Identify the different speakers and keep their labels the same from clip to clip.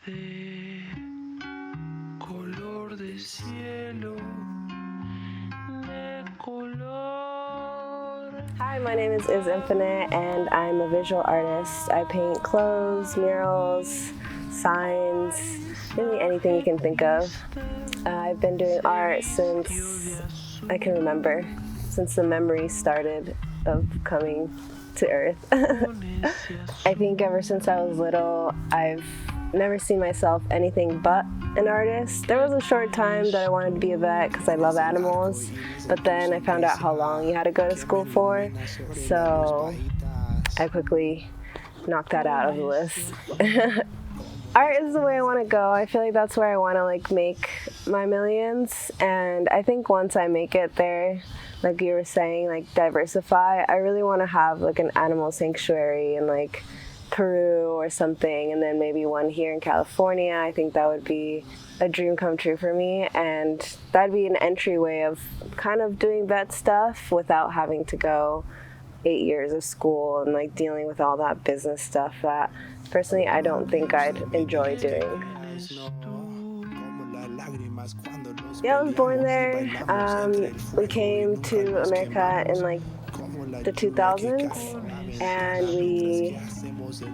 Speaker 1: de color de cielo, de color.
Speaker 2: Hi, my name is Izinfinite, and I'm a visual artist. I paint clothes, murals, signs, really anything you can think of. I've been doing art since I can remember, since the memory started of coming to Earth. I think ever since I was little, I've never seen myself anything but an artist. There was a short time that I wanted to be a vet because I love animals, but then I found out how long you had to go to school for, so I quickly knocked that out of the list. Art is the way I want to go. I feel like that's where I want to make my millions, and I think once I make it there, like you were saying, diversify, I really want to have an animal sanctuary in Peru or something, and then maybe one here in California. I think that would be a dream come true for me, and that'd be an entryway of kind of doing vet stuff without having to go 8 years of school and dealing with all that business stuff that personally I don't think I'd enjoy doing. Yeah, I was born there. We came to America in the 2000s, and we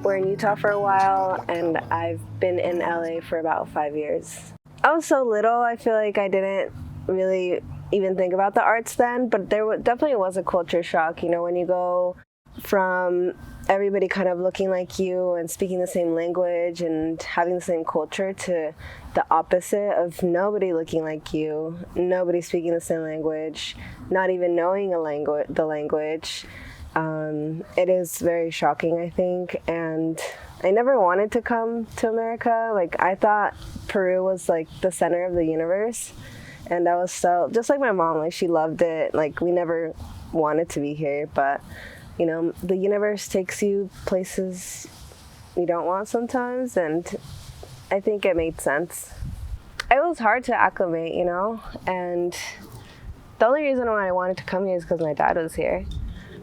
Speaker 2: were in Utah for a while, and I've been in LA for about 5 years. I was so little, I feel like I didn't really even think about the arts then, but there definitely was a culture shock, when you go from everybody kind of looking like you and speaking the same language and having the same culture to the opposite of nobody looking like you, nobody speaking the same language, not even knowing the language. It is very shocking, I think, and I never wanted to come to America. I thought Peru was the center of the universe, and I was so, just like my mom, she loved it. We never wanted to be here, but the universe takes you places you don't want sometimes, and I think it made sense. It was hard to acclimate, and the only reason why I wanted to come here is because my dad was here.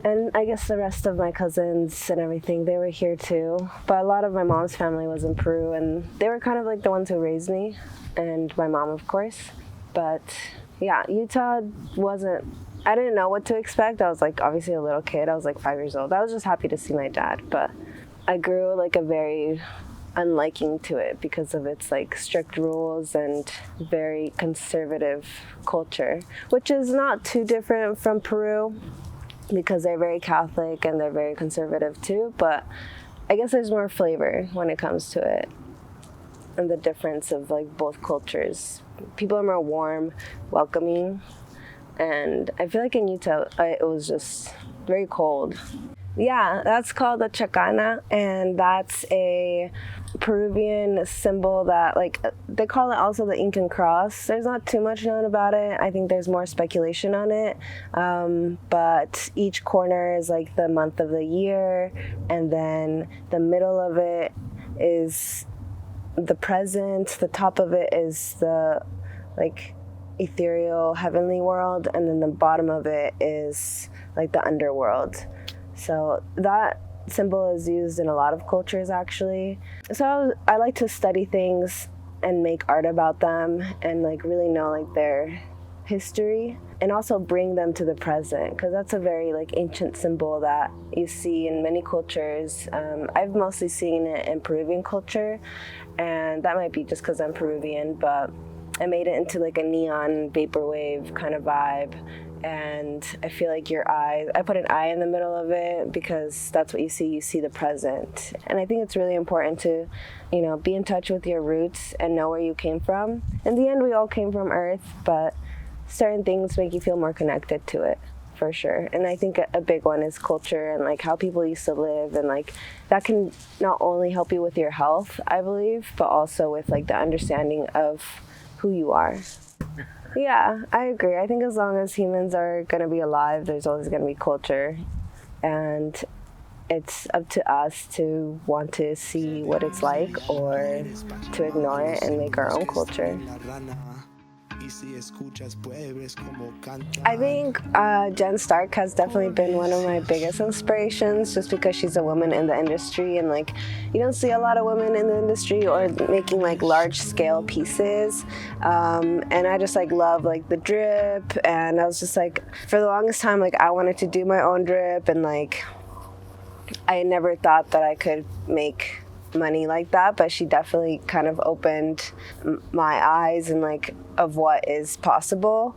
Speaker 2: And I guess the rest of my cousins and everything, they were here too. But a lot of my mom's family was in Peru, and they were kind of the ones who raised me, and my mom, of course. But yeah, Utah I didn't know what to expect. I was obviously a little kid. I was 5 years old. I was just happy to see my dad, but I grew a very unliking to it because of its strict rules and very conservative culture, which is not too different from Peru because they're very Catholic and they're very conservative too, but I guess there's more flavor when it comes to it and the difference of both cultures. People are more warm, welcoming, and I feel in Utah, it was just very cold. Yeah, that's called a chacana, and that's a Peruvian symbol that, they call it also the Incan cross. There's not too much known about it. I think there's more speculation on it, but each corner is the month of the year, and then the middle of it is the present, the top of it is the, ethereal heavenly world, and then the bottom of it is the underworld. So that symbol is used in a lot of cultures actually. So I like to study things and make art about them and really know their history and also bring them to the present, because that's a very ancient symbol that you see in many cultures. I've mostly seen it in Peruvian culture, and that might be just because I'm Peruvian, but I made it into a neon vaporwave kind of vibe, and I feel your eyes, I put an eye in the middle of it because that's what you see the present. And I think it's really important to, be in touch with your roots and know where you came from. In the end, we all came from Earth, but certain things make you feel more connected to it, for sure. And I think a big one is culture and how people used to live, and that can not only help you with your health, I believe, but also with the understanding of who you are. Yeah, I agree. I think as long as humans are going to be alive, there's always going to be culture, and it's up to us to want to see what it's like or to ignore it and make our own culture. I think Jen Stark has definitely been one of my biggest inspirations, just because she's a woman in the industry, and like you don't see a lot of women in the industry or making like large scale pieces. And I just like love like the drip, and I was just like, for the longest time, like I wanted to do my own drip, and like I never thought that I could make money like that, but she definitely kind of opened my eyes and like of what is possible.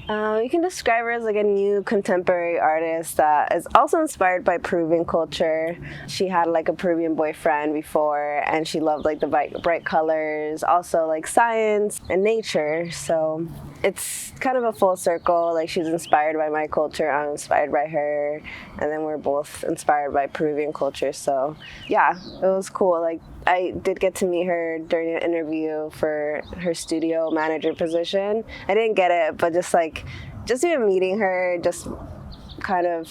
Speaker 2: You can describe her as like a new contemporary artist that is also inspired by Peruvian culture. She had like a Peruvian boyfriend before, and she loved like the bright colors, also like science and nature. So it's kind of a full circle. Like she's inspired by my culture, I'm inspired by her, and then we're both inspired by Peruvian culture. So yeah, it was cool. Like I did get to meet her during an interview for her studio manager position. I didn't get it, but just even meeting her just kind of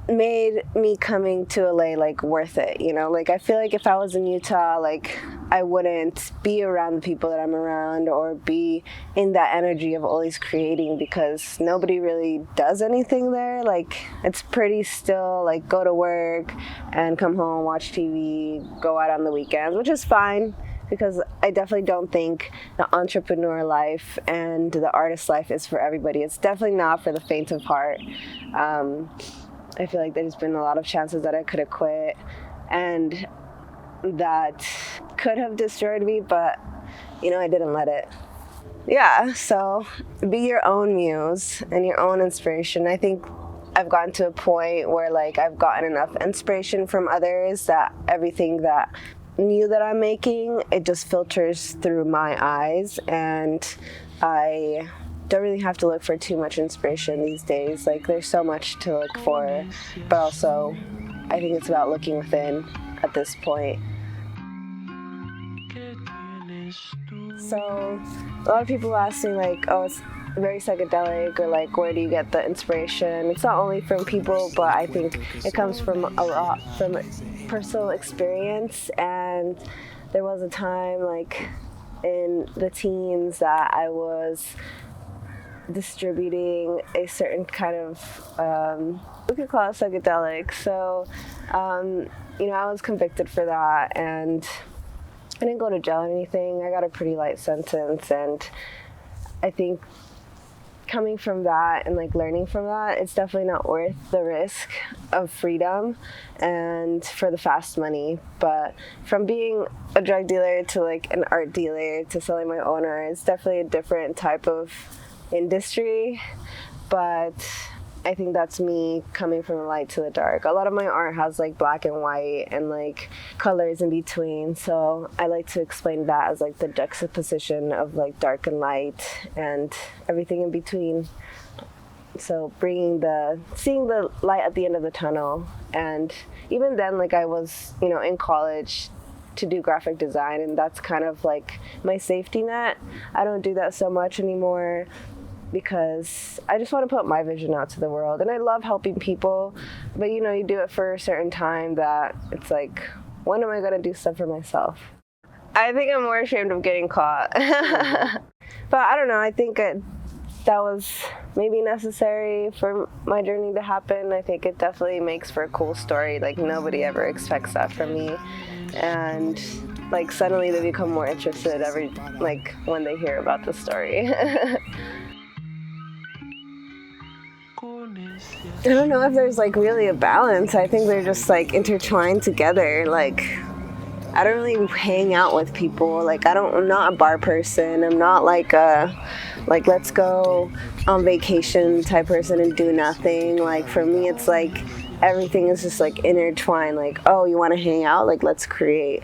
Speaker 2: made me coming to LA like worth it, you know? Like I feel like if I was in Utah, like I wouldn't be around the people that I'm around or be in that energy of always creating, because nobody really does anything there. Like it's pretty still, like go to work and come home, watch TV, go out on the weekends, which is fine, because I definitely don't think the entrepreneur life and the artist life is for everybody. It's definitely not for the faint of heart. I feel like there's been a lot of chances that I could have quit and that could have destroyed me, but you know, I didn't let it. Yeah, so be your own muse and your own inspiration. I think I've gotten to a point where like I've gotten enough inspiration from others that everything that new that I'm making, it just filters through my eyes, and I don't really have to look for too much inspiration these days. Like there's so much to look for, but also I think it's about looking within at this point. So a lot of people ask me like, oh, it's very psychedelic, or like where do you get the inspiration? It's not only from people, but I think it comes from a lot from personal experience. And there was a time like in the teens that I was distributing a certain kind of we could call it psychedelic. So you know, I was convicted for that, and I didn't go to jail or anything. I got a pretty light sentence, and I think coming from that and like learning from that, it's definitely not worth the risk of freedom and for the fast money. But from being a drug dealer to like an art dealer to selling my own art, it's definitely a different type of industry. But I think that's me coming from the light to the dark. A lot of my art has like black and white and like colors in between. So I like to explain that as like the juxtaposition of like dark and light and everything in between. So seeing the light at the end of the tunnel. And even then, like I was, you know, in college to do graphic design, and that's kind of like my safety net. I don't do that so much anymore, because I just want to put my vision out to the world. And I love helping people, but you know, you do it for a certain time that it's like, when am I going to do stuff for myself? I think I'm more ashamed of getting caught. But I don't know, I think that was maybe necessary for my journey to happen. I think it definitely makes for a cool story. Like nobody ever expects that from me. And like suddenly they become more interested when they hear about the story. I don't know if there's like really a balance. I think they're just like intertwined together. Like I don't really hang out with people. Like I'm not a bar person. I'm not like let's go on vacation type person and do nothing. Like for me, it's like everything is just like intertwined. Like, oh, you want to hang out? Like let's create.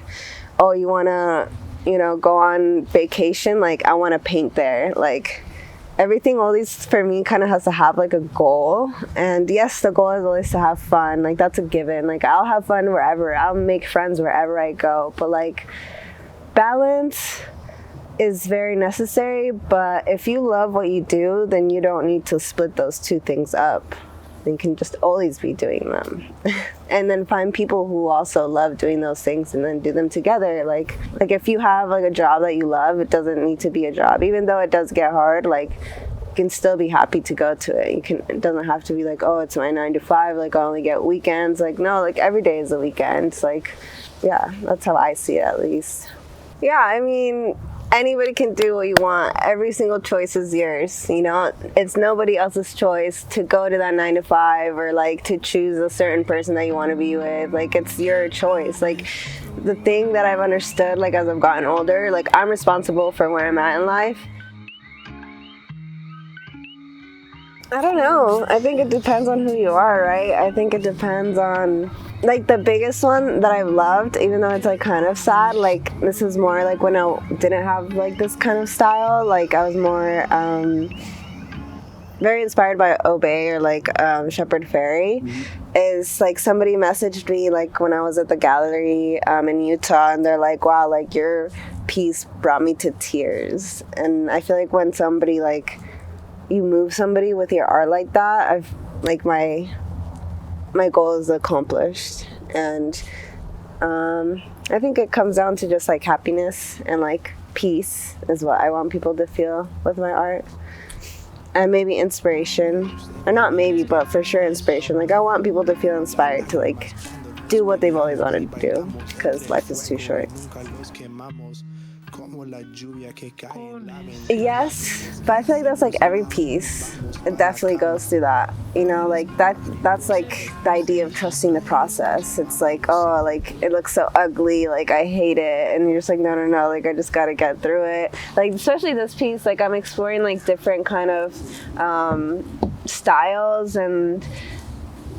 Speaker 2: Oh, you want to, you know, go on vacation? Like I want to paint there. Like everything always for me kind of has to have like a goal. And yes, the goal is always to have fun. Like that's a given. Like I'll have fun wherever. I'll make friends wherever I go. But like balance is very necessary. But if you love what you do, then you don't need to split those two things up. and can just always be doing them. And then find people who also love doing those things and then do them together. Like if you have like a job that you love, it doesn't need to be a job. Even though it does get hard, like you can still be happy to go to it. It doesn't have to be like, oh, it's my 9 to 5, like I only get weekends. Like no, like every day is a weekend. It's like, yeah, that's how I see it at least. Yeah, I mean, anybody can do what you want. Every single choice is yours, you know? It's nobody else's choice to go to that 9 to 5 or like to choose a certain person that you want to be with. Like it's your choice. Like the thing that I've understood, like as I've gotten older, like I'm responsible for where I'm at in life. I don't know. I think it depends on who you are, right? I think it depends on, like, the biggest one that I've loved, even though it's, like, kind of sad, like, this is more, like, when I didn't have, like, this kind of style, like, I was more, very inspired by Obey or, like, Shepard Fairey, is, like, somebody messaged me, like, when I was at the gallery in Utah, and they're like, wow, like, your piece brought me to tears, and I feel like when somebody, like, you move somebody with your art like that, I've like my goal is accomplished. And I think it comes down to just like happiness and like peace is what I want people to feel with my art, and maybe inspiration, or not maybe, but for sure inspiration. Like I want people to feel inspired to like do what they've always wanted to do, because life is too short. Yes, but I feel like that's like every piece. It definitely goes through that. You know, like that's like the idea of trusting the process. It's like, oh, like it looks so ugly, like I hate it, and you're just like, no, like I just gotta get through it. Like especially this piece, like I'm exploring like different kind of styles, and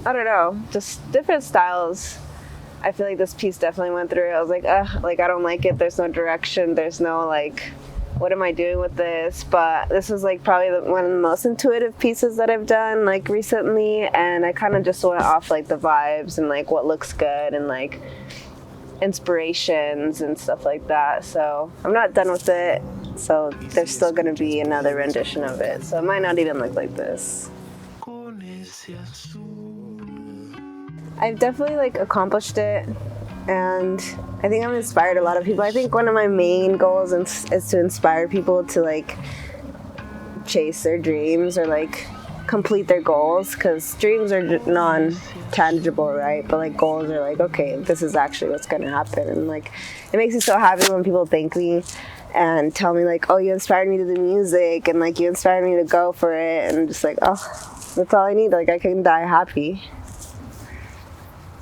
Speaker 2: I don't know, just different styles. I feel like this piece definitely went through it. I was like, like I don't like it. There's no direction. There's no like, what am I doing with this? But this is like probably one of the most intuitive pieces that I've done like recently, and I kind of just went off like the vibes and like what looks good and like inspirations and stuff like that. So I'm not done with it. So there's still gonna be another rendition of it. So it might not even look like this. I've definitely like accomplished it, and I think I've inspired a lot of people. I think one of my main goals is to inspire people to like chase their dreams or like complete their goals, because dreams are non-tangible, right? But like goals are like, okay, this is actually what's gonna happen, and like it makes me so happy when people thank me and tell me like, oh, you inspired me to do music, and like you inspired me to go for it, and I'm just like, oh, that's all I need. Like I can die happy.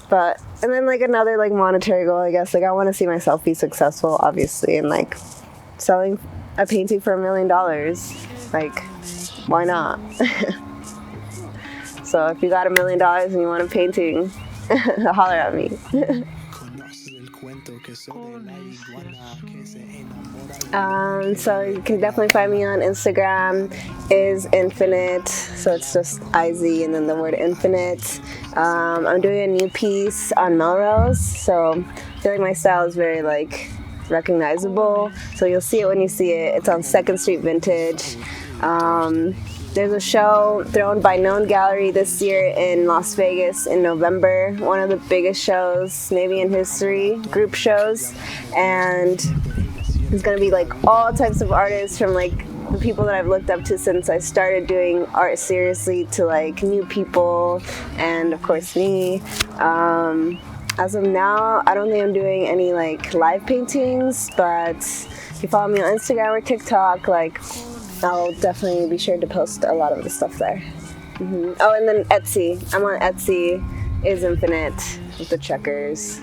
Speaker 2: But, and then like another like monetary goal, I guess, like I want to see myself be successful, obviously, and like selling a painting for $1 million, like why not? So if you got $1 million and you want a painting, holler at me. So you can definitely find me on Instagram, Izinfinite, so it's just IZ and then the word infinite. I'm doing a new piece on Melrose, so I feel like my style is very like recognizable, so you'll see it when you see it. It's on 2nd Street Vintage. There's a show thrown by Known Gallery this year in Las Vegas in November, one of the biggest shows maybe in history, group shows, and it's going to be like all types of artists, from like the people that I've looked up to since I started doing art seriously to like new people, and of course me. As of now, I don't think I'm doing any like live paintings, but if you follow me on Instagram or TikTok, like I'll definitely be sure to post a lot of the stuff there. Oh, and then Etsy. I'm on Etsy, Izinfinite with the checkers.